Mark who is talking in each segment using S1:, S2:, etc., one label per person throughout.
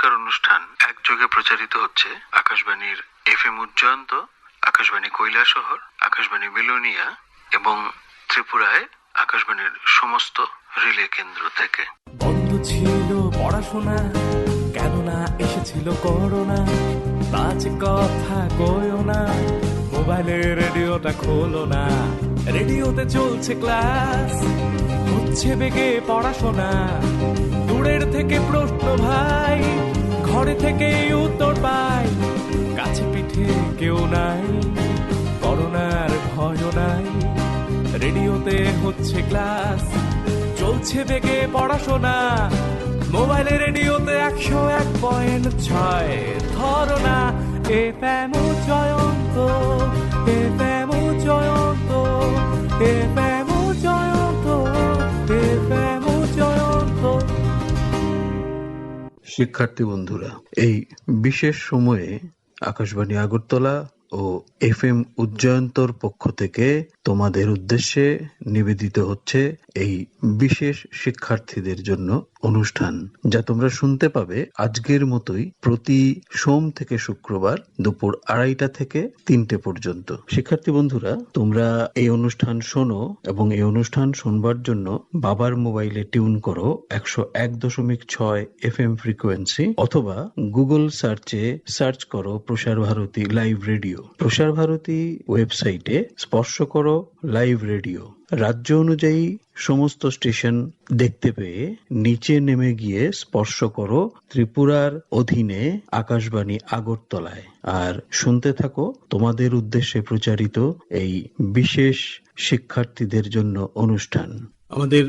S1: এখনকার অনুষ্ঠান একযোগে প্রচারিত হচ্ছে আকাশবাণীর FM উজ্জয়ন্ত, আকাশবাণী কৈলাসহর, আকাশবাণী বিলোনিয়া এবং ত্রিপুরায় আকাশবাণীর সমস্ত রিলে কেন্দ্র থেকে।
S2: বন্ধ ছিল পড়াশোনা, কেননা এসেছিল করোনা। বাজে কথা কইও না, মোবাইলে রেডিওটা খোলো না। রেডিওতে চলছে ক্লাস, হচ্ছে বেগে পড়াশোনা। দূরের থেকে প্রশ্ন ভাই, ঘরে থেকে উত্তর পাই। কাছে পিঠে কেউ নাই, করোনার ভয় নাই। রেডিওতে হচ্ছে ক্লাস, চলছে বেগে পড়াশোনা। মোবাইলে রেডিওতে 101.6 ধরনা। FM Ujjayanta, FM Ujjayanta, FM Ujjayanta, FM Ujjayanta.
S1: শিক্ষার্থী বন্ধুরা, এই বিশেষ সময়ে আকাশবাণী আগরতলা ও FM উজ্জয়ন্তর পক্ষ থেকে তোমাদের উদ্দেশ্যে নিবেদিত হচ্ছে এই বিশেষ শিক্ষার্থীদের জন্য অনুষ্ঠান, যা তোমরা শুনতে পাবে আজকের মতোই প্রতি সোম থেকে শুক্রবার দুপুর 2:30 থেকে 3টে পর্যন্ত। শিক্ষার্থী বন্ধুরা, তোমরা এই অনুষ্ঠান শোনো এবং এই অনুষ্ঠান শুনবার জন্য বাবার মোবাইলে টিউন করো 101.6 FM ফ্রিকোয়েন্সি, অথবা গুগল সার্চে সার্চ করো প্রসার ভারতী লাইভ রেডিও। প্রসার ভারতী ওয়েবসাইটে স্পর্শ করো লাইভ রেডিও। রাজ্য অনুযায়ী সমস্ত স্টেশন দেখতে পেয়ে নিচে নেমে গিয়ে স্পর্শ করো ত্রিপুরার অধীনে আকাশবাণী আগরতলায়, আর শুনতে থাকো তোমাদের উদ্দেশ্যে প্রচারিত এই বিশেষ শিক্ষার্থীদের জন্য অনুষ্ঠান।
S3: আমাদের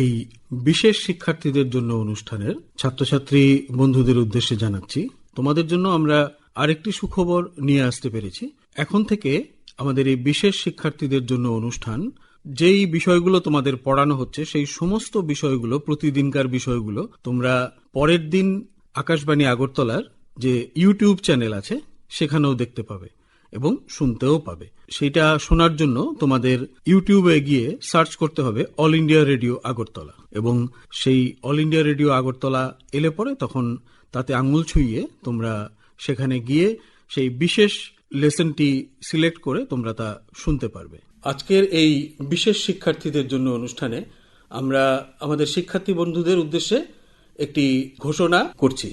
S3: এই বিশেষ শিক্ষার্থীদের জন্য অনুষ্ঠানের ছাত্রছাত্রী বন্ধুদের উদ্দেশ্যে জানাচ্ছি, তোমাদের জন্য আমরা আরেকটি সুখবর নিয়ে আসতে পেরেছি। এখন থেকে আমাদের এই বিশেষ শিক্ষার্থীদের জন্য অনুষ্ঠান, যেই বিষয়গুলো তোমাদের পড়ানো হচ্ছে সেই সমস্ত বিষয়গুলো, প্রতিদিনকার বিষয়গুলো তোমরা পরের দিন আকাশবাণী আগরতলার যে ইউটিউব চ্যানেল আছে সেখানেও দেখতে পাবে এবং শুনতেও পাবে। সেটা শোনার জন্য তোমাদের ইউটিউবে গিয়ে সার্চ করতে হবে অল ইন্ডিয়া রেডিও আগরতলা, এবং সেই অল ইন্ডিয়া রেডিও আগরতলা এলে পরে তখন তাতে আঙুল ছুঁয়ে তোমরা সেখানে গিয়ে সেই বিশেষ লেসনটি সিলেক্ট করে তোমরা তা শুনতে পারবে। আজকের এই বিশেষ শিক্ষার্থীদের জন্য অনুষ্ঠানে আমরা আমাদের শিক্ষার্থী বন্ধুদের উদ্দেশ্যে একটি ঘোষণা করছি।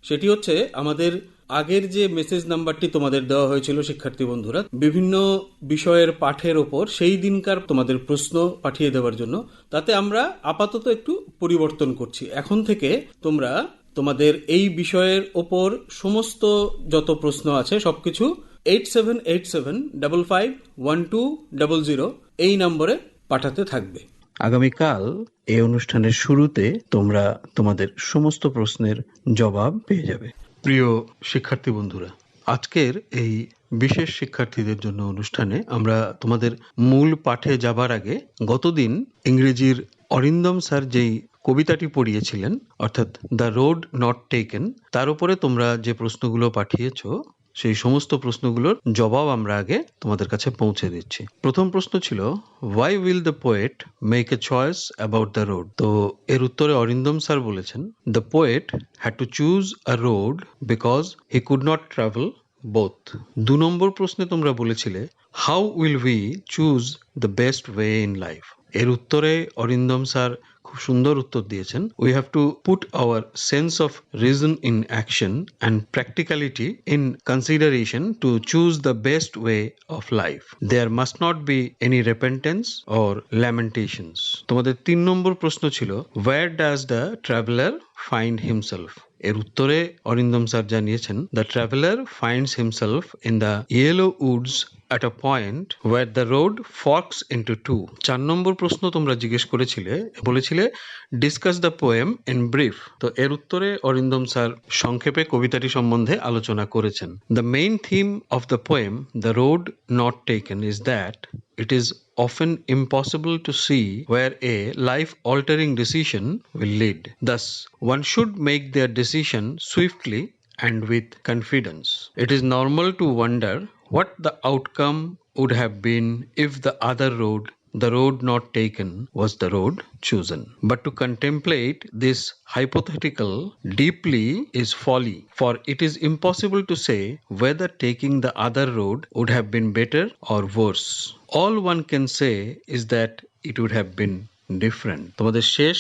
S3: সেটি হচ্ছে, আমাদের আগের যে মেসেজ নাম্বারটি তোমাদের দেওয়া হয়েছিল শিক্ষার্থী বন্ধুরা, বিভিন্ন বিষয়ের পাঠের ওপর সেই দিনকার তোমাদের প্রশ্ন পাঠিয়ে দেওয়ার জন্য, তাতে আমরা আপাতত একটু পরিবর্তন করছি। এখন থেকে তোমরা তোমাদের এই বিষয়ের ওপর সমস্ত যত প্রশ্ন আছে সবকিছু 8787551200 এই নম্বরে পাঠাতে থাকবে।
S1: আগামীকাল এই অনুষ্ঠানের শুরুতে তোমরা তোমাদের সমস্ত প্রশ্নের জবাব পেয়ে যাবে। প্রিয় শিক্ষার্থী বন্ধুরা, আজকের এই বিশেষ শিক্ষার্থীদের জন্য অনুষ্ঠানে আমরা তোমাদের মূল পাঠে যাবার আগে গতদিন ইংরেজির অরিন্দম স্যার যেই কবিতাটি পড়িয়েছিলেন, অর্থাৎ দ্য রোড নট টেকেন, তার উপরে তোমরা যে প্রশ্নগুলো পাঠিয়েছো সেই সমস্ত প্রশ্নগুলোর জবাব আমরা আগে তোমাদের কাছে পৌঁছে দিচ্ছি। প্রথম প্রশ্ন ছিল, why will the poet make a choice about the road? তো এর উত্তরে অরিন্দম স্যার বলেছেন, the poet had to choose a road because he could not travel both. 2 number প্রশ্নে তোমরা বলেছিলে, how will we choose the best way in life? এর উত্তরে Arindam sir খুব সুন্দর উত্তর দিয়েছেন, we have to put our sense of reason in action and practicality in consideration to choose the best way of life. There must not be any repentance or lamentations. তোমাদের 3 নম্বর প্রশ্ন ছিল, where does the traveller find himself? এর উত্তরে Arindam sir জানিয়েছেন, the traveller finds himself in the yellow woods at a point where the road forks into two. 4 নম্বর প্রশ্ন তোমরা জিজ্ঞেস করেছিলে, বলেছিলে discuss the poem in brief. তো এর উত্তরে অরিন্দম স্যার সংক্ষেপে কবিতাটি সম্বন্ধে আলোচনা করেছেন। The main theme of the poem the road not taken is that it is often impossible to see where a life-altering decision will lead. Thus, one should make their decision swiftly and with confidence. It is normal to wonder what the outcome would have been if the other road the road not taken was the road chosen. But to contemplate this hypothetical deeply is folly, for it is impossible to say whether taking the other road would have been better or worse. All one can say is that it would have been different. তোমাদের শেষ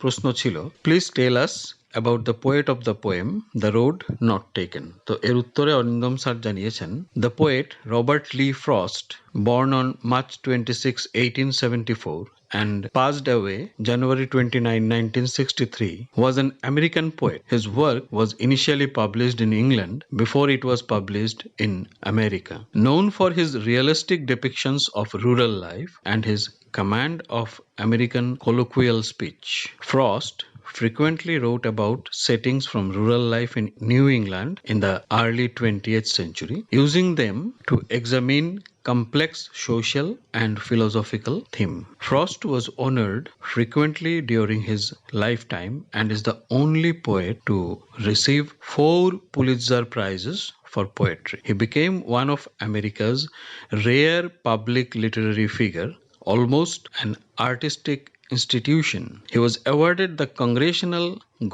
S1: প্রশ্ন ছিল, please tell us about the poet of the poem The Road Not Taken. তো এর উত্তরে Arindam sir জানিয়েছেন, The poet Robert Lee Frost, born on March 26, 1874 and passed away January 29, 1963, was an American poet. His work was initially published in England before it was published in America. Known for his realistic depictions of rural life and his command of American colloquial speech, Frost frequently wrote about settings from rural life in New England in the early 20th century, using them to examine complex social and philosophical themes. Frost was honored frequently during his lifetime and is the only poet to receive 4 Pulitzer Prizes for poetry. He became one of America's rare public literary figure, almost an artistic institution. He was awarded the Congressional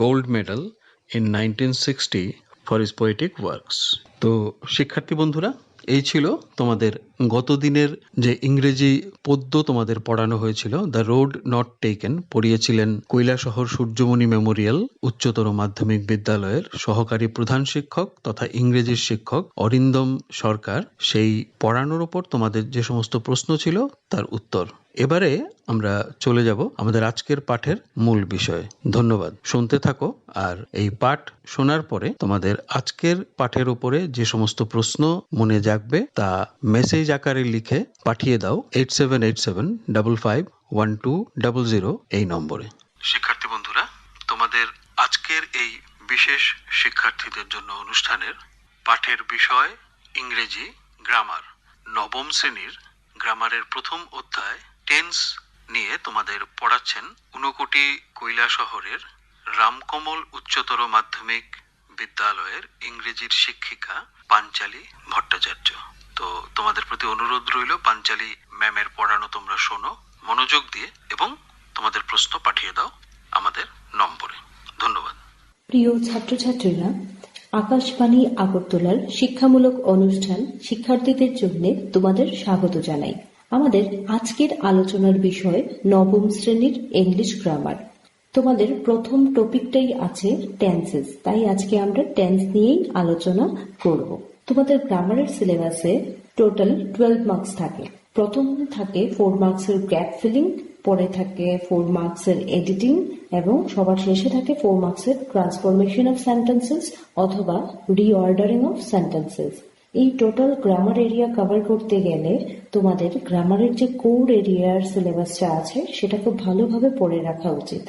S1: Gold Medal in 1960 for his poetic works. তো শিক্ষার্থী বন্ধুরা, এই ছিল তোমাদের গত দিনের যে ইংরেজি পদ্য তোমাদের পড়ানো হয়েছিল। দ্য রোড নট টেকেন পড়িয়েছিলেন কৈলাসহর সূর্যমণি মেমোরিয়াল উচ্চতর মাধ্যমিক বিদ্যালয়ের সহকারী প্রধান শিক্ষক তথা ইংরেজির শিক্ষক অরিন্দম সরকার। সেই পড়ানোর ওপর তোমাদের যে সমস্ত প্রশ্ন ছিল তার উত্তর। এবারে আমরা চলে যাব আমাদের আজকের পাঠের মূল বিষয়ে। ধন্যবাদ, শুনতে থাকো। আর এই পাঠ শোনার পরে তোমাদের আজকের পাঠের উপরে যে সমস্ত প্রশ্ন মনে জাগবে তা মেসেজ আকারে লিখে পাঠিয়ে দাও 8787551200 এই নম্বরে। শিক্ষার্থী বন্ধুরা, তোমাদের আজকের এই বিশেষ শিক্ষার্থীদের জন্য অনুষ্ঠানের পাঠের বিষয় ইংরেজি গ্রামার। নবম শ্রেণীর গ্রামারের প্রথম অধ্যায় টেন্স নিয়ে তোমাদের পড়াচ্ছেন ঊনকোটি কৈলাসহরের রামকমল উচ্চতর মাধ্যমিক বিদ্যালয়ের ইংরেজির শিক্ষিকা পাঞ্চালী ভট্টাচার্য। তো তোমাদের প্রতি অনুরোধ রইল, পাঞ্চালী ম্যামের পড়ানো তোমরা শোনো মনোযোগ দিয়ে এবং তোমাদের প্রশ্ন পাঠিয়ে দাও আমাদের নম্বরে। ধন্যবাদ।
S4: প্রিয় ছাত্রছাত্রীরা, আকাশবাণী আগরতলার শিক্ষামূলক অনুষ্ঠান শিক্ষার্থীদের জন্য তোমাদের স্বাগত জানাই। আমাদের আজকের আলোচনার বিষয় নবম শ্রেণীর ইংলিশ গ্রামার। তোমাদের প্রথম টপিকটাই আছে টেন্সেস, তাই আজকে আমরা টেন্স নিয়েই আলোচনা করব। তোমাদের গ্রামারের সিলেবাসে টোটাল 12 মার্কস থাকে। প্রথমে থাকে 4 মার্কসের গ্যাপ ফিলিং, পরে থাকে 4 মার্কসের এডিটিং এবং সবার শেষে থাকে 4 মার্কসের ট্রান্সফরমেশন অফ সেন্টেন্সেস অথবা রিঅর্ডারিং অফ সেন্টেন্সেস। এই টোটাল গ্রামার এরিয়া কভার করতে গেলে তোমাদের গ্রামারের যে কোর এরিয়ার সিলেবাসটা আছে সেটা খুব ভালোভাবে পড়ে রাখা উচিত।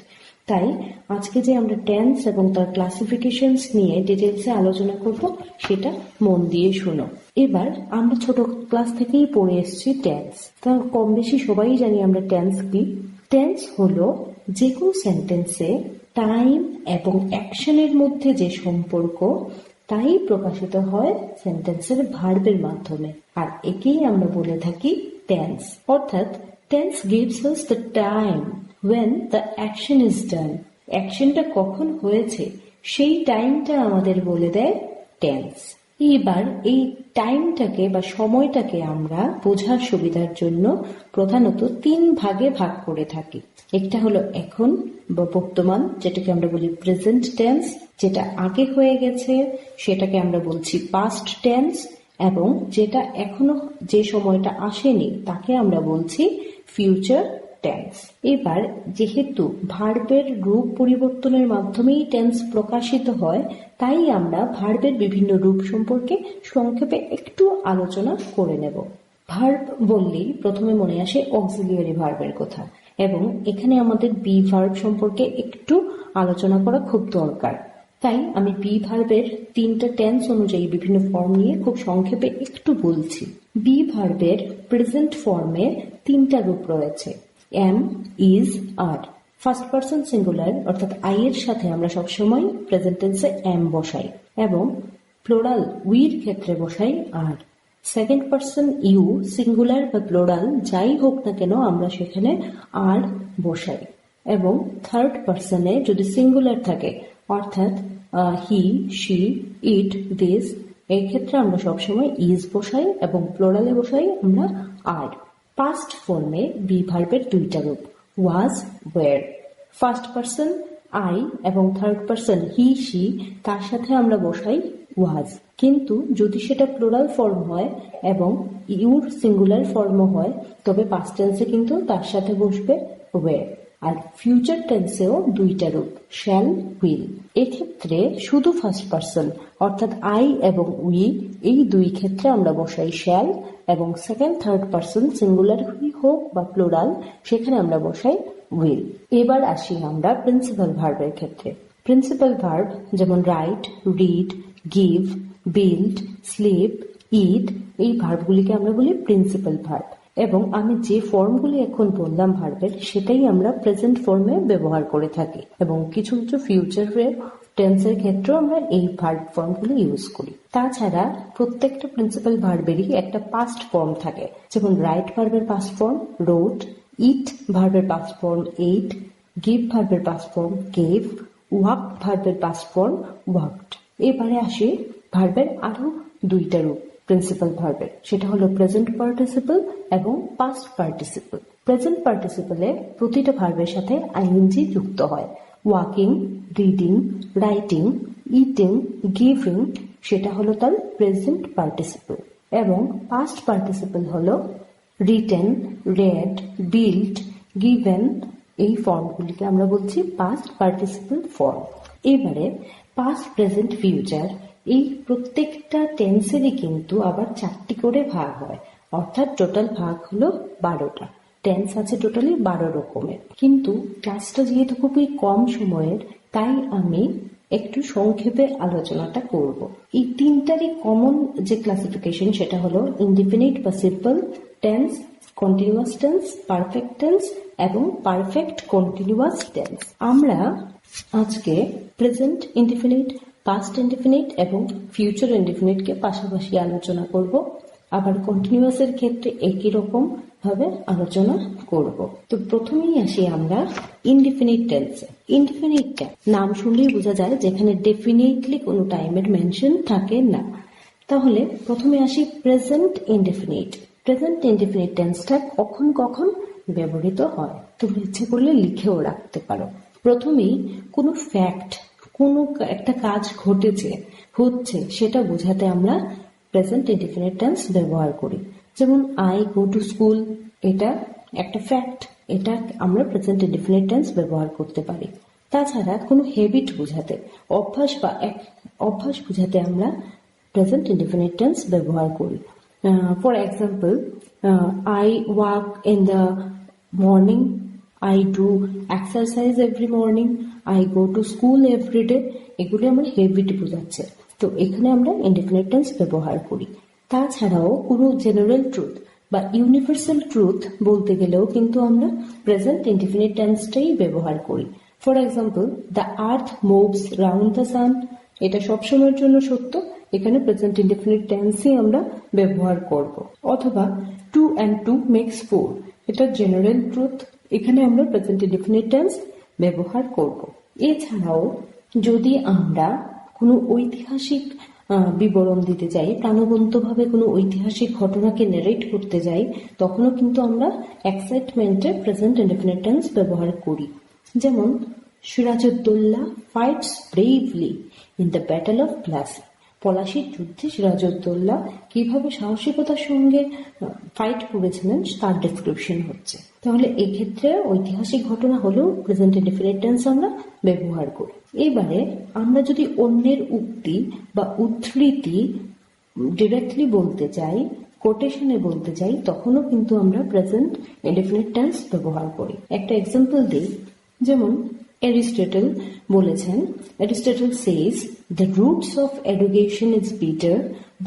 S4: তাই আজকে যে আমরা টেন্স এবং তার ক্লাসিফিকেশনস নিয়ে ডিটেলসে আলোচনা করব সেটা মন দিয়ে শোনো। এবার আমরা ছোট ক্লাস থেকেই পড়ে এসেছি টেন্স, তা কম বেশি সবাই জানি আমরা টেন্স কি। টেন্স হলো যে কোনো সেন্টেন্সে টাইম এবং অ্যাকশনের মধ্যে যে সম্পর্ক তাই প্রকাশিত হয় সেন্টেন্সের ভার্বের মাধ্যমে, আর একেই আমরা বলে থাকি টেন্স। অর্থাৎ tense gives us the time when the action is done. অ্যাকশনটা কখন হয়েছে সেই টাইমটা আমাদের বলে দেয় টেন্স। এবার এই টাইমটাকে বা সময়টাকে আমরা বোঝার সুবিধার জন্য প্রধানত 3 ভাগে ভাগ করে থাকি। একটা হলো এখন বা বর্তমান, যেটাকে আমরা বলি প্রেজেন্ট টেন্স, যেটা আগে হয়ে গেছে সেটাকে আমরা বলছি পাস্ট টেন্স, এবং যেটা এখনো যে সময়টা আসেনি তাকে আমরা বলছি ফিউচার টেন্স। এবার যেহেতু ভার্বের রূপ পরিবর্তনের মাধ্যমেই টেন্স প্রকাশিত হয়, তাই আমরা ভার্বের বিভিন্ন রূপ সম্পর্কে সংক্ষেপে একটু আলোচনা করে নেব। ভার্ব বললেই প্রথমে মনে আসে অক্সিলিয়ারি ভার্বের কথা, এবং এখানে আমাদের বি ভার্ব সম্পর্কে একটু আলোচনা করা খুব দরকার। তাই আমি বি ভার্বের 3টা টেন্স অনুযায়ী বিভিন্ন ফর্ম নিয়ে খুব সংক্ষেপে একটু বলছি। বি ভার্বের প্রেজেন্ট ফর্মে 3টা রূপ রয়েছে, am, is, are. First person singular অর্থাৎ আই এর সাথে আমরা সবসময় প্রেজেন্ট টেন্সে এম বসাই এবং প্লোরাল উইর ক্ষেত্রে বসাই আর। সেকেন্ড পার্সন ইউ সিঙ্গুলার বা প্লুরাল যাই হোক না কেন আমরা সেখানে আর বসাই, এবং থার্ড পার্সনে যদি সিঙ্গুলার থাকে অর্থাৎ হি, শি, ইট, দিস, এই ক্ষেত্রে আমরা সবসময় ইজ বসাই এবং প্লুরালে বসাই আমরা আর। পাস্ট ফর্মে বি ভার্বের দুইটা রূপ, ওয়াজ, ওয়ের। ফার্স্ট পার্সন আই এবং থার্ড পার্সন হি, শি, তার সাথে আমরা বসাই ওয়াজ। কিন্তু যদি সেটা প্লুরাল ফর্ম হয় এবং ইউর সিঙ্গুলার ফর্মও হয় তবে পাস্ট টেন্সে কিন্তু তার সাথে বসবে ওয়ের। আর ফিউচার টেন্সেও দুইটা রূপ, শ্যাল, উইল। এক্ষেত্রে শুধু ফার্স্ট পার্সন অর্থাৎ আই এবং উই এই দুই ক্ষেত্রে আমরা বসাই শ্যাল, এবং সেকেন্ড থার্ড পার্সন সিঙ্গুলার হোক বা প্লুরাল সেখানে আমরা বসাই উইল। এবার আসি আমরা প্রিন্সিপাল ভার্বের ক্ষেত্রে। প্রিন্সিপাল ভার্ব যেমন write, read, give, build, sleep, eat, এই ভার্বগুলিকে আমরা বলি প্রিন্সিপাল ভার্ব। এবং আমি যে ফর্মগুলি এখন বললাম ভার্বের সেটাই আমরা প্রেজেন্ট ফর্মে ব্যবহার করে থাকি, এবং কিছু কিছু ফিউচারের টেন্সের ক্ষেত্রেও আমরা এই ভার্ব ফর্মগুলি ইউজ করি। তাছাড়া প্রত্যেকটা প্রিন্সিপাল ভার্বেরই একটা পাস্ট ফর্ম থাকে, যেমন রাইট ভার্বের পাস্ট ফর্ম রোট, ইট ভার্বের পাস্ট ফর্ম এইট, গিভ ভার্বের পাস্ট ফর্ম গেভ, ওয়াক ভার্বের পাস্ট ফর্ম ওয়াকড। এবারে আসি ভার্বের আরো দুইটা রূপ প্রিন্সিপাল ভার্বের, সেটা হলো প্রেজেন্ট পার্টিসিপল এবং পাস্ট পার্টিসিপল। প্রেজেন্ট পার্টিসিপলে প্রতিটা ভার্বের সাথে আইএনজি যুক্ত হয়। Walking, reading, writing, eating, giving, সেটা হলো তার প্রেজেন্ট পার্টিসিপল। এবং পাস্ট পার্টিসিপল হলো রিটেন, রেড, বিল্ড, গিভেন, এই ফর্মগুলিকে আমরা বলছি পাস্ট পার্টিসিপল ফর্ম। এবারে পাস্ট, প্রেজেন্ট, ফিউচার এই প্রত্যেকটা টেন্সেরই কিন্তু আবার 4টি করে ভাগ হয়, অর্থাৎ টোটাল ভাগ হলো 12টা। টেন্স আছে টোটালি 12 রকমের। কিন্তু ক্লাসটা যেহেতু খুবই কম সময়ের তাই আমি একটু সংক্ষেপে আলোচনাটা করব। এই তিনটারই কমন যে ক্লাসিফিকেশন সেটা হলো ইনডিফিনিট বা simple tense, continuous tense, perfect tense এবং পারফেক্ট কন্টিনিউয়াস টেন্স। আমরা আজকে প্রেজেন্ট ইনডিফিনিট, পাস্ট ইনডিফিনিট এবং ফিউচার ইনডিফিনিটকে পাশাপাশি আলোচনা করব। আবার কন্টিনিউয়াস এর ক্ষেত্রে একই রকম ভাবে আলোচনা করব। তো প্রথমেই আসি আমরা ইনডিফিনিট টেন্সে। ইনডিফিনিটটা নাম শুনলেই বোঝা যায় যেখানে ডেফিনিটলি কোনো টাইমের মেনশন থাকে না। তাহলে প্রথমে আসি প্রেজেন্ট ইনডিফিনিট। প্রেজেন্ট ইনডিফিনিট টেন্সটা কখন কখন ব্যবহৃত হয় তুমি ইচ্ছে করলে লিখেও রাখতে পারো। প্রথমেই কোনো ফ্যাক্ট, কোনো একটা কাজ ঘটেছে, হচ্ছে, সেটা বোঝাতে আমরা প্রেজেন্ট ইনডিফিনিট টেন্স ব্যবহার করি। যেমন আই গো টু স্কুল, এটা একটা ফ্যাক্ট, এটা আমরা প্রেজেন্ট ইনডিফিনিট টেন্স ব্যবহার করতে পারি। তাছাড়া কোনো হ্যাবিট বোঝাতে, অভ্যাস বা অভ্যাস বোঝাতে আমরা প্রেজেন্ট ইনডিফিনিট টেন্স ব্যবহার করি। For example, I walk in the morning, I do exercise every morning, I go to school every day, এগুলি আমার হ্যাবিট বোঝাচ্ছে, তো এখানে আমরা ইনডিফিনিট টেন্স ব্যবহার করি। তাছাড়াও কোনো জেনারেল ট্রুথ বা ইউনিভার্সাল ট্রুথ বলতে গেলেও কিন্তু আমরা প্রেজেন্ট ইনডিফিনিট টেন্সটাই ব্যবহার করি। For example, the earth moves round the sun, এটা সবসময়ের জন্য সত্য, এখানে প্রেজেন্ট ইনডিফিনিট টেন্সই আমরা ব্যবহার করব। অথবা 2 and 2 makes 4, এটা জেনারেল ট্রুথ, এখানে আমরা প্রেজেন্ট ইনডিফিনিট টেন্স ব্যবহার করব। এছাড়াও যদি আমরা কোনো ঐতিহাসিক বিবরণ দিতে যাই, প্রাণবন্তভাবে কোনো ঐতিহাসিক ঘটনাকে নারেট করতে যাই, তখনও কিন্তু আমরা এক্সাইটমেন্টে প্রেজেন্ট ইনডিফিনিট টেন্স ব্যবহার করি। যেমন Sirajuddaula fights bravely in the battle of Plassey, পলাশির যুদ্ধে সিরাজউদ্দৌলা কিভাবে সাহসিকতার সঙ্গে ফাইট করেছিলেন তার ডেসক্রিপশন হচ্ছে। তাহলে এক্ষেত্রে ঐতিহাসিক ঘটনা হলেও প্রেজেন্ট ইনডিফিনিট টেন্স আমরা ব্যবহার করি। এবারে আমরা যদি অন্যের উক্তি বা উদ্ধৃতি ডিরেক্টলি বলতে চাই, কোটেশনে বলতে চাই, তখনও কিন্তু আমরা প্রেজেন্ট ইনডিফিনিট টেন্স ব্যবহার করি। একটা এক্সাম্পল দিই, যেমন এরিস্টটল বলেছেন, Aristotle says the roots of education is bitter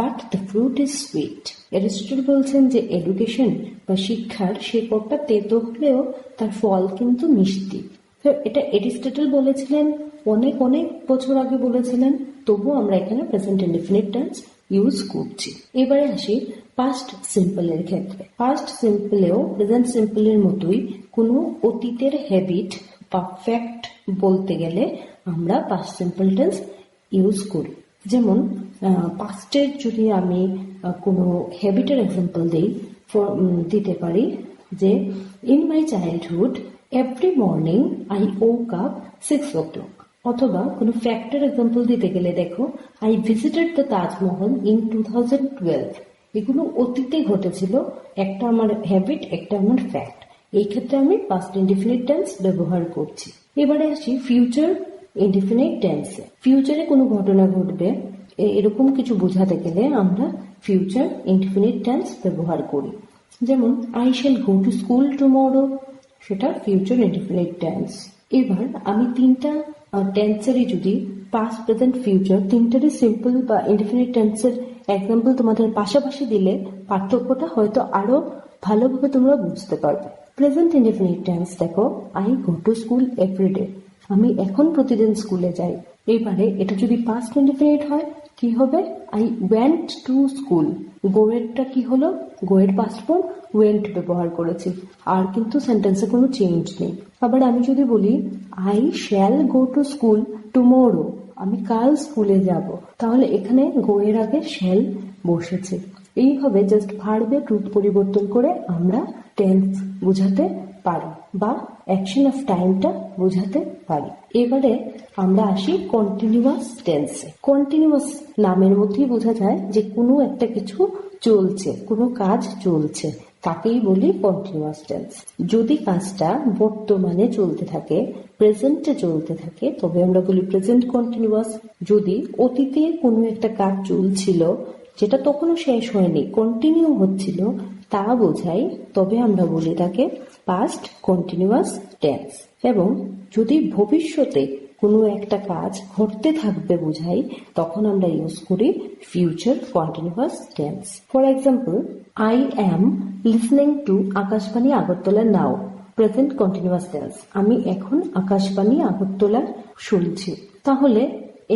S4: but the fruit is sweet. Aristotle বলছেন যে এডুকেশন বা শিক্ষার শেকড়টা তেতো হলেও তার ফল কিন্তু মিষ্টি। তো এটা এরিস্টটল বলেছিলেন, অনেক অনেক বছর আগে বলেছিলেন, তবু আমরা এখানে প্রেজেন্ট ইনডিফিনিট টেন্স ইউজ করছি। এবারে আসি পাস্ট সিম্পলের ক্ষেত্রে। পাস্ট সিম্পলেও প্রেজেন্ট সিম্পলের মতোই কোনো অতীতের হ্যাবিট বা ফ্যাক্ট বলতে গেলে আমরা পাস্ট সিম্পল টেন্স ইউজ করি। যেমন পাস্টের যদি আমি কোনো হ্যাবিটের এক্সাম্পল দিতে পারি যে in my childhood every morning I woke up 6 o'clock। অথবা কোনো ফ্যাক্টের এক্সাম্পল দিতে গেলে দেখো I visited the Taj Mahal in 2012। এগুলো অতীতে ঘটেছিল, একটা আমার হ্যাবিট, একটা আমার ফ্যাক্ট। এই ক্ষেত্রে আমি পাস্ট ইনডিফিনিট টেন্স ব্যবহার করছি। এবারে আসি ফিউচার ইনডিফিনিট টেন্সে। ফিউচারে কোনো ঘটনা ঘটবে এরকম কিছু বোঝাতে গেলে আমরা ফিউচার ইনডিফিনিট টেন্স ব্যবহার করি। যেমন I shall go to school tomorrow, সেটা ফিউচার ইনডিফিনিট টেন্স। এবার আমি তিনটা টেন্সেরই যদি পাস্ট প্রেজেন্ট ফিউচার তিনটারই সিম্পল বা ইনডিফিনিট টেন্সের এক্সাম্পল তোমাদের পাশাপাশি দিলে পার্থক্যটা হয়তো আরো ভালোভাবে তোমরা বুঝতে পারবে। প্রেজেন্ট ইনডিফিনিট টেন্স দেখো I go to school everyday, আমি এখন প্রতিদিন স্কুলে যাই। এবারে এটা যদি পাস্ট ইনডিফিনিট হয় কি হবে? I went to school. গোয়েরটা কি হলো? গোয়ের পাস্ট ফর্ম ওয়েন্ট ব্যবহার করেছি, আর কিন্তু সেন্টেন্সে কোনো চেঞ্জ নেই। আবার আমি যদি বলি I shall go to school tomorrow, আমি কাল স্কুলে যাব, তাহলে এখানে গোয়ের আগে শ্যাল বসেছে। এইভাবে জাস্ট ভার্বের রূপ পরিবর্তন করে আমরা টেন্স বোঝাতে পারি বা অ্যাকশন অফ টাইমটা বোঝাতে পারি। এবারে আমরা আসি কন্টিনিউয়াস টেন্সে। কন্টিনিউয়াস নামের মধ্যেই বোঝা যায় যে কোনো একটা কিছু চলছে, কোনো কাজ চলছে, তাকেই বলি কন্টিনিউয়াস টেন্স। যদি কাজটা বর্তমানে চলতে থাকে, প্রেজেন্টে চলতে থাকে, তবে আমরা বলি প্রেজেন্ট কন্টিনিউয়াস। যদি অতীতে কোনো একটা কাজ চলছিল যেটা তখনও শেষ হয়নি, কন্টিনিউ হচ্ছিল, তা বোঝাই, তবে আমরা বলি তাকে পাস্ট কন্টিনিউয়াস টেন্স। এবং যদি ভবিষ্যতে কোনো একটা কাজ ঘটতে থাকবে বোঝাই, তখন আমরা ইউজ করি future continuous tense. For example I am listening to Akashvani Agartala now, present continuous tense. আমি এখন আকাশবাণী আগরতলা শুনছি, তাহলে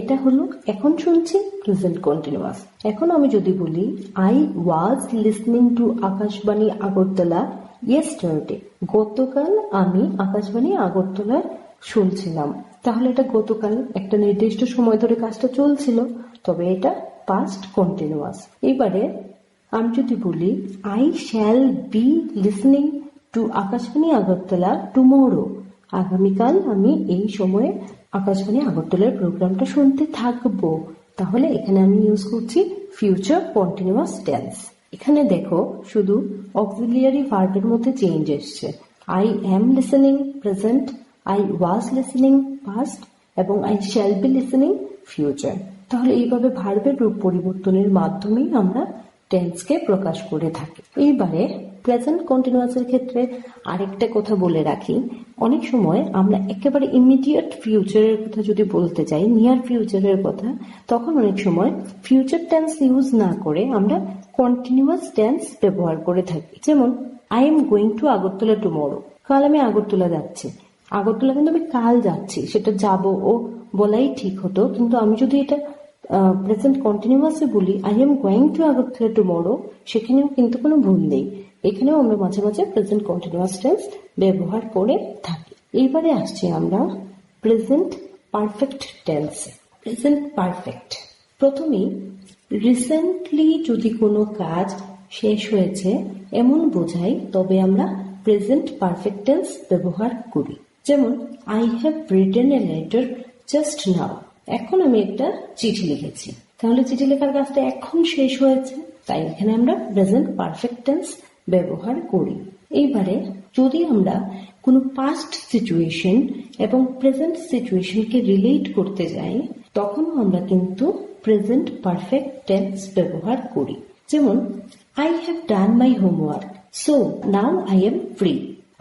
S4: এটা হলো এখন শুনছি প্রেজেন্ট কন্টিনিউয়াস। এখন আমি যদি বলি I was listening to Akashvani Agartala yesterday, গতকাল আমি আকাশবাণী আগরতলা শুনছিলাম, তাহলে এটা গতকাল একটা নির্দিষ্ট সময় ধরে কাজটা চলছিল, তবে এটা পাস্ট কন্টিনিউয়াস। এবারে আমি যদি বলি I shall be listening to Akashvani Agartala tomorrow, আগামীকাল আমি এই সময়ে আকাশবাণী আগরতলার প্রোগ্রামটা শুনতে থাকবো, তাহলে এখানে আমি ইউজ করছি ফিউচার কন্টিনিউয়াস টেন্স। এখানে দেখো শুধু অক্সিলিয়ারি ভার্বের মধ্যে চেঞ্জ এসছে। I am listening present, I was listening past এবং I shall be listening future. তাহলে এইভাবে ভার্বের রূপ পরিবর্তনের মাধ্যমেই আমরা টেন্সকে প্রকাশ করে থাকি। এইবারে প্রেজেন্ট কন্টিনিউয়াসের ক্ষেত্রে আরেকটা কথা বলে রাখি, অনেক সময় আমরা একেবারে ইমিডিয়েট ফিউচারের কথা যদি বলতে চাই, নিয়ার ফিউচারের কথা, তখন অনেক সময় ফিউচার টেন্স ইউজ না করে আমরা কন্টিনিউয়াস টেন্স ব্যবহার করে থাকি। যেমন I am going to Agartala tomorrow, কাল আমি আগরতলা যাচ্ছি। আগরতলা কিন্তু আমি কাল যাচ্ছি, সেটা যাব ও বলাই ঠিক হতো, কিন্তু আমি যদি এটা প্রেজেন্ট কন্টিনিউয়াসে বলি I am going to Agartala tomorrow, সেখানেও কিন্তু কোনো ভুল নেই। এখানেও আমরা মাঝে মাঝে প্রেজেন্ট কন্টিনিউয়াস টেন্স ব্যবহার করে থাকি। এইবারে আসছি আমরা প্রেজেন্ট পারফেক্ট টেন্সে। প্রেজেন্ট পারফেক্ট প্রথমেই রিসেন্টলি যদি কোনো কাজ শেষ হয়েছে এমন বোঝাই, তবে আমরা প্রেজেন্ট পারফেক্ট টেন্স ব্যবহার করি। যেমন I have written a letter just now, এখন আমি একটা চিঠি লিখেছি, তাহলে চিঠি লেখার কাজটা এখন শেষ হয়েছে, তাই এখানে আমরা প্রেজেন্ট পারফেক্ট টেন্স ব্যবহার করি। এইবারে যদি আমরা কোনো পাস্ট সিচুয়েশন এবং প্রেজেন্ট সিচুয়েশনকে রিলেট করতে যাই, তখন আমরা কিন্তু প্রেজেন্ট পারফেক্ট টেন্স ব্যবহার করি। যেমন I have done my homework so now I am free,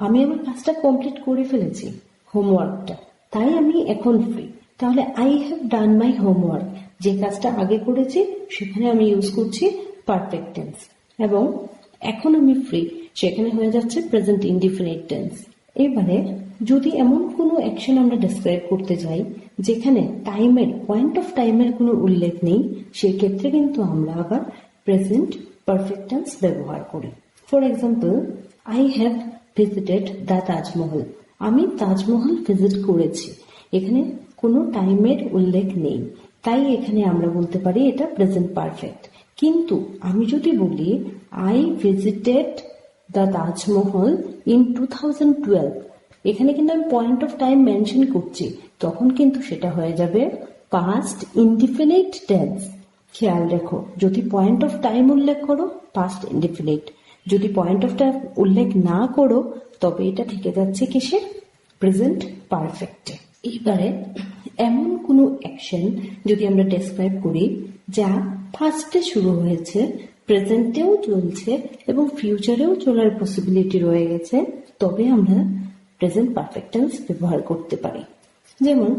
S4: আমি আমার কাজটা কমপ্লিট করে ফেলেছি হোমওয়ার্কটা, তাই আমি এখন ফ্রি। তাহলে I have done my homework, যে কাজটা আগে করেছি সেখানে আমি ইউজ করছি পারফেক্ট টেন্স, এবং এখন আমি ফ্রি সেখানে হয়ে যাচ্ছে প্রেজেন্ট ইনডিফিনিট টেন্স। এবারে যদি এমন কোনো অ্যাকশন আমরা ডেসক্রাইব করতে যাই যেখানে টাইমের পয়েন্ট অফ টাইমের কোনো উল্লেখ নেই সেই ক্ষেত্রে কিন্তু আমরা আবার প্রেজেন্ট পারফেক্ট টেন্স ব্যবহার করি। For example, I have visited the Taj Mahal. আমি তাজমহল ভিজিট করেছি। এখানে কোনো টাইমের উল্লেখ নেই, তাই এখানে আমরা বলতে পারি এটা প্রেজেন্ট পারফেক্ট। কিন্তু আমি যদি বলি I visited the Taj Mahal in 2012, এখানে কিন্তু আমি পয়েন্ট অফ টাইম মেনশন করছি, তখন কিন্তু সেটা হয়ে যাবে পাস্ট ইনডিফিনিট টেন্স। খেয়াল রেখো, যদি পয়েন্ট অফ টাইম উল্লেখ করো পাস্ট ইনডিফিনিট, যদি পয়েন্ট অফ টাইম উল্লেখ না করো তবে এটা থেকে যাচ্ছে কিসে? প্রেজেন্ট পারফেক্টে। এইবারে এমন কোনো অ্যাকশন যদি আমরা ডেসক্রাইব করি যা ফার্স্টে শুরু হয়েছে, প্রেজেন্টেও চলছে এবং ফিউচারেও চলার পসিবিলিটি রয়ে গেছে, তবে আমরা প্রেজেন্ট পারফেক্ট টেন্স ব্যবহার করতে পারি। যেমন,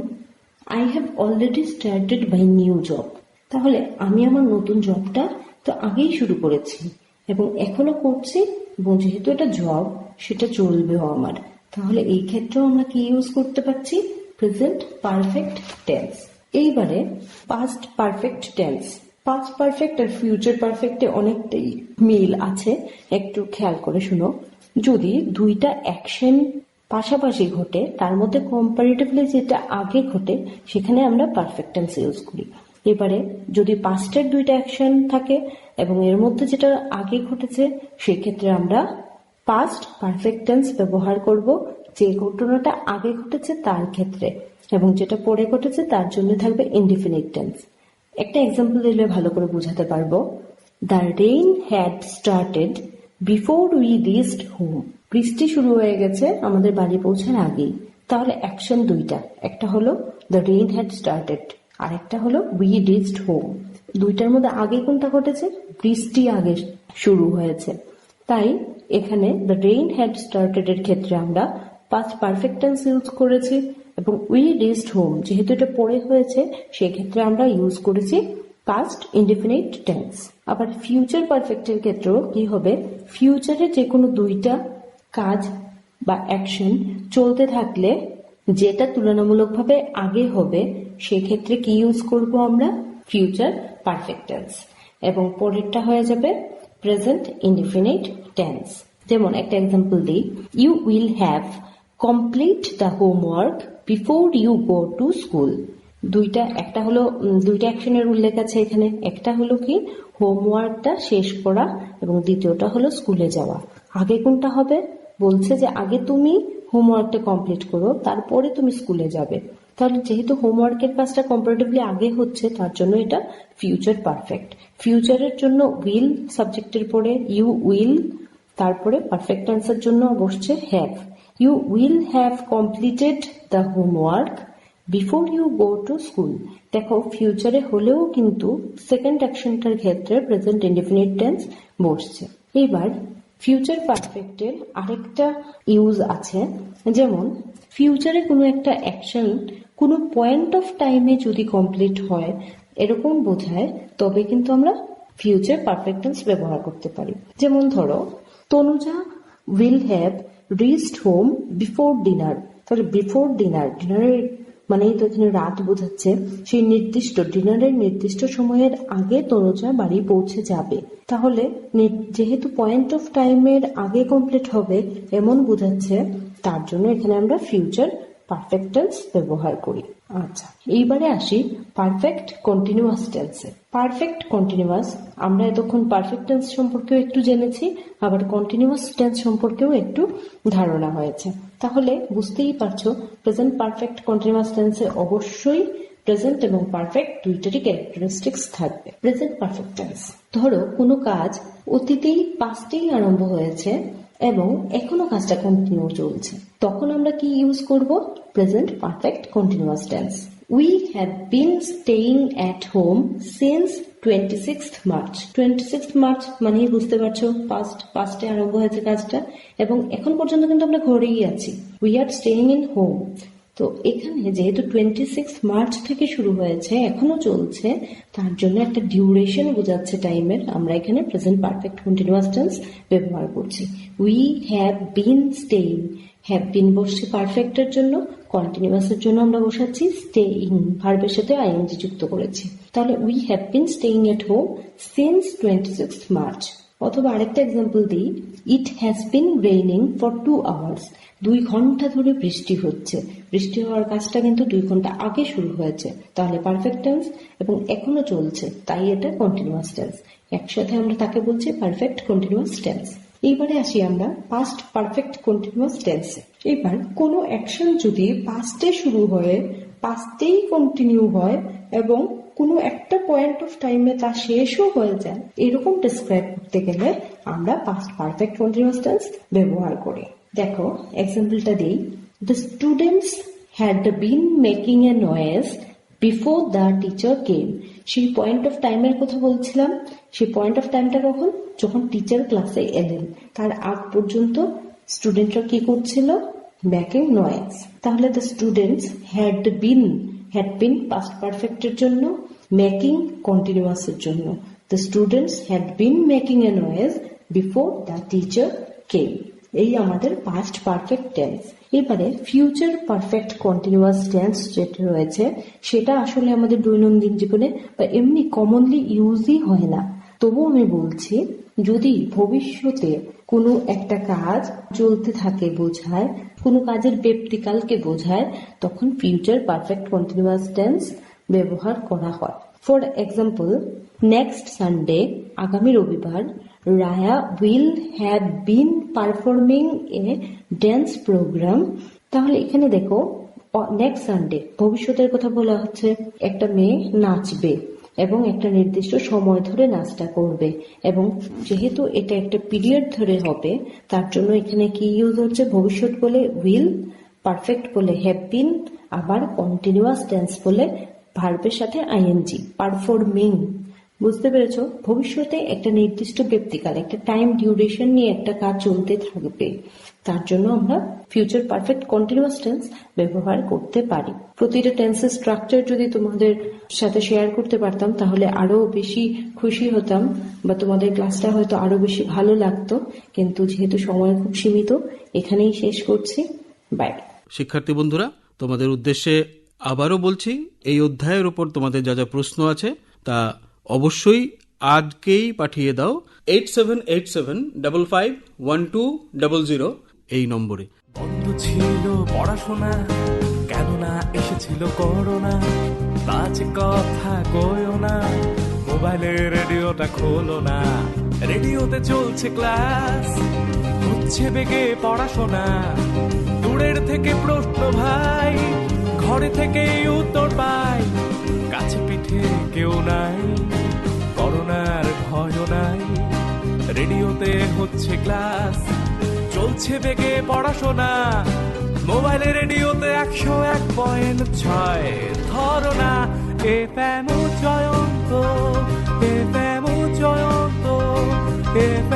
S4: I have already started my new job. তাহলে আমি আমার নতুন জবটা তো আগেই শুরু করেছি এবং এখনো করছি, এবং যেহেতু এটা জব সেটা চলবেও আমার, তাহলে এই ক্ষেত্রেও আমরা কি ইউজ করতে পারছি? Present perfect tense. এইবারে past perfect tense. Past perfect আর ফিউচার পারফেক্টে অনেকটাই মিল আছে, একটু খেয়াল করে শুনো। যদি দুইটা অ্যাকশন পাশাপাশি ঘটে, তার মধ্যে কম্পারেটিভলি যেটা আগে ঘটে সেখানে আমরা পারফেক্ট টেন্স ইউজ করি। এবারে যদি পাস্টের দুইটা অ্যাকশন থাকে এবং এর মধ্যে যেটা আগে ঘটেছে, সেই ক্ষেত্রে আমরা পাস্ট পারফেক্ট টেন্স ব্যবহার করব যে ঘটনাটা আগে ঘটেছে তার ক্ষেত্রে, এবং যেটা পরে ঘটেছে তার জন্য থাকবে ইনডিফিনিট টেন্স। একটা এক্সাম্পল দিলে ভালো করে বোঝাতে পারবো। The rain had started before we reached home. বৃষ্টি শুরু হয়ে গেছে আমাদের বাড়ি পৌঁছার আগেই। তাহলে অ্যাকশন দুইটা, একটা হলো দ্য রেইন হ্যাড স্টার্টেড, আর একটা হলো উই রিচড হোম। দুইটার মধ্যে আগে কোনটা ঘটেছে? বৃষ্টি আগে শুরু হয়েছে। তাই এখানে দ্য রেইন হ্যাড স্টার্টেড এর ক্ষেত্রে আমরা পাস্ট পারফেক্ট টেন্স ইউজ করেছি, এবং উই রিচড হোম যেহেতু এটা পরে হয়েছে সেক্ষেত্রে আমরা ইউজ করেছি পাস্ট ইনডিফিনিট টেন্স। আবার ফিউচার পারফেক্টের ক্ষেত্রেও কি হবে? ফিউচারে যে কোনো দুইটা কাজ বা অ্যাকশন চলতে থাকলে যেটা তুলনামূলকভাবে আগে হবে সেক্ষেত্রে কি ইউজ করব আমরা? ফিউচার পারফেক্ট টেন্স, এবং পরেরটা হয়ে যাবে প্রেজেন্ট ইনডিফিনিট টেন্স। যেমন একটা এক্সাম্পল দিই, you will have complete the homework before you go to school. একটা হলো দুইটা অ্যাকশনের উল্লেখ আছে এখানে, একটা হলো কি হোমওয়ার্কটা শেষ করা এবং দ্বিতীয়টা হলো স্কুলে যাওয়া। আগে কোনটা হবে? বলছে যে আগে তুমি হোমওয়ার্কটা কমপ্লিট করো, তারপরে তুমি স্কুলে যাবে। তাহলে যেহেতু হোমওয়ার্কের কাজটা কম্পারেটিভলি আগে হচ্ছে, তার জন্য এটা ফিউচার পারফেক্ট। ফিউচারের জন্য উইল সাবজেক্টের পরে ইউ উইল, তারপরে পারফেক্ট টেন্সের জন্য বসছে have. You will have completed the homework before you go to school. দেখো, ফিউচারে হলেও কিন্তু সেকেন্ড অ্যাকশনটার ক্ষেত্রে প্রেজেন্ট ইনডিফিনিট টেন্স বসছে। এবার ফিউচার পারফেক্টের আরেকটা ইউজ আছে, যেমন ফিউচারে কোনো একটা অ্যাকশন কোনো পয়েন্ট অফ টাইমে যদি কমপ্লিট হয় এরকম বোঝায়, তবে কিন্তু আমরা ফিউচার পারফেক্ট টেন্স ব্যবহার করতে পারি। যেমন ধরো, Tanuja will have reached home before dinner. তাহলে বিফোর ডিনার, ডিনারের মানেই তো এখানে রাত বোঝাচ্ছে। সেই নির্দিষ্ট ডিনারের নির্দিষ্ট সময়ের আগে তনুজা বাড়ি পৌঁছে যাবে। তাহলে যেহেতু পয়েন্ট অফ টাইমের আগে কমপ্লিট হবে এমন বোঝাচ্ছে, তার জন্য এখানে আমরা ফিউচার পারফেক্ট টেন্স ব্যবহার করি। আচ্ছা, এইবারে আসি পারফেক্ট কন্টিনিউয়াস টেন্সে। পারফেক্ট কন্টিনিউয়াস, আমরা এতক্ষণ পারফেক্ট টেন্স সম্পর্কেও একটু জেনেছি, আবার কন্টিনিউয়াস টেন্স সম্পর্কেও একটু ধারণা হয়েছে। তাহলে বুঝতেই পারছো প্রেজেন্ট পারফেক্ট কন্টিনিউয়াস টেন্সে অবশ্যই প্রেজেন্ট এবং পারফেক্ট দুইটারই ক্যারেক্টারিস্টিক্স থাকবে। প্রেজেন্ট পারফেক্ট টেন্স, ধরো কোনো কাজ অতীতেই পাস্টেই আরম্ভ হয়েছে এবং এখনো কাজটা কন্টিনিউ চলছে, তখন আমরা কি ইউজ করব? Present perfect continuous tense. We have been staying at home since 26th March। 26th March মানেই বুঝতে পারছো পাস্টে আরম্ভ হয়েছে কাজটা, এবং এখন পর্যন্ত কিন্তু আমরা ঘরেই আছি। We are staying in home. তো এখানে যেহেতু 26th March থেকে শুরু হয়েছে, এখনো চলছে, তার জন্য একটা ডিউরেশন বোঝাচ্ছে টাইমের, আমরা এখানে প্রেজেন্ট পারফেক্ট কন্টিনিউয়াস টেন্স ব্যবহার করছি। We have been staying, have been বসছে পারফেক্টের জন্য, কন্টিনিউয়াসের জন্য আমরা বসাচ্ছি স্টেইং, ভার্বের সাথে আইএনজি যুক্ত করেছি। তাহলে we have been staying at home since 26 March. অথবা আরেকটা এক্সাম্পল দিই, it has been raining for 2 hours. 2 ঘন্টা ধরে বৃষ্টি হচ্ছে। বৃষ্টি হওয়ার কাজটা কিন্তু 2 ঘন্টা আগে শুরু হয়েছে, তাহলে পারফেক্ট টেন্স, এবং এখনো চলছে, তাই এটা কন্টিনিউয়াস টেন্স। একসাথে আমরা তাকে বলছি পারফেক্ট কন্টিনিউয়াস টেন্স। এইবারে আসি আমরা পাস্ট পারফেক্ট কন্টিনিউয়াস টেন্সে। এবার কোনো অ্যাকশন যদি পাস্টে শুরু হয়ে পাস্টেই কন্টিনিউ হয় এবং কোনো একটা পয়েন্ট অফ টাইমে তা শেষও হয়ে যায়, এরকম ডেসক্রাইব করতে গেলে আমরা পাস্ট পারফেক্ট কন্টিনিউয়াস টেন্স ব্যবহার করি। দেখো এক্সাম্পলটা দিই, the students had been making a noise before the teacher কেম। সেই পয়েন্ট অফ টাইমের কথা বলছিলাম। সেই পয়েন্ট অফ টাইমটা কখন? যখন টিচার ক্লাসে এলেন। তার আগ পর্যন্ত স্টুডেন্টরা কি করছিল? Making noise. তাহলে the students had been past পারফেক্টের জন্য, মেকিং কন্টিনিউয়াসের জন্য। The students had been making a noise before the teacher came. এই আমাদের পাস্ট পারফেক্ট টেন্স। এবারে ফিউচার পারফেক্ট কন্টিনিউয়াস টেন্স যেটা রয়েছে, সেটা আসলে আমাদের দৈনন্দিন জীবনে বা এমনি কমনলি ইউজই হয় না। তবু আমি বলছি, যদি ভবিষ্যতে কোনো একটা কাজ চলতে থাকে বোঝায়, কোনো কাজের ব্যক্তিকালকে বোঝায়, তখন ফিউচার পারফেক্ট কন্টিনিউয়াস টেন্স ব্যবহার করা হয়। ফর এক্সাম্পল, নেক্সট সানডে, আগামী রবিবার, Raya will have been performing a dance programme. তাহলে এখানে দেখো, নেক্সট সানডে ভবিষ্যতের কথা বলা হচ্ছে। একটা মেয়ে নাচবে এবং একটা নির্দিষ্ট সময় ধরে নাচটা করবে, এবং যেহেতু এটা একটা পিরিয়ড ধরে হবে, তার জন্য এখানে কি ইউজ হচ্ছে? ভবিষ্যৎ বলে উইল, পারফেক্ট বলে হ্যাভ বিন, আবার কন্টিনিউয়াস টেন্স বলে ভার্বের সাথে আইএনজি, পারফর্মিং। বুঝতে পেরেছ? ভবিষ্যতে একটা নির্দিষ্ট ব্যক্তিকাল, একটা টাইম ডিউরেশন নিয়ে একটা কাজ চলতে থাকবে, তার জন্য আমরা ফিউচার পারফেক্ট কন্টিনিউয়াস টেন্স ব্যবহার করতে পারি। প্রতিটা টেন্সের স্ট্রাকচার যদি তোমাদের সাথে শেয়ার করতে পারতাম, তাহলে আরো বেশি খুশি হতাম, বা তোমাদের ক্লাসটা হয়তো আরো বেশি ভালো লাগতো। কিন্তু যেহেতু সময় খুব সীমিত, এখানেই শেষ করছি। বাই।
S3: শিক্ষার্থী বন্ধুরা, তোমাদের উদ্দেশ্যে আবারও বলছি, এই অধ্যায়ের উপর তোমাদের যা যা প্রশ্ন আছে তা অবশ্যই আজকেই পাঠিয়ে দাও 8787551200 এই নম্বরে।
S2: বন্ধ ছিল পড়াশোনা, কেননা এসেছিল করোনা। আজ কথা কইও না, মোবাইলে রেডিওটা খোলো না। রেডিওতে চলছে ক্লাস, হচ্ছে বেগে পড়াশোনা। দূরের থেকে প্রশ্ন ভাই, ঘরে থেকেই উত্তর পাই। কাছে পিঠে কেউ নাই, করোনার ভয়ও নাই। রেডিওতে হচ্ছে ক্লাস, চলছে বেগে পড়াশোনা। মোবাইলে রেডিওতে 101.6 ধরনা। FM Jayanta, FM Jayanta, FM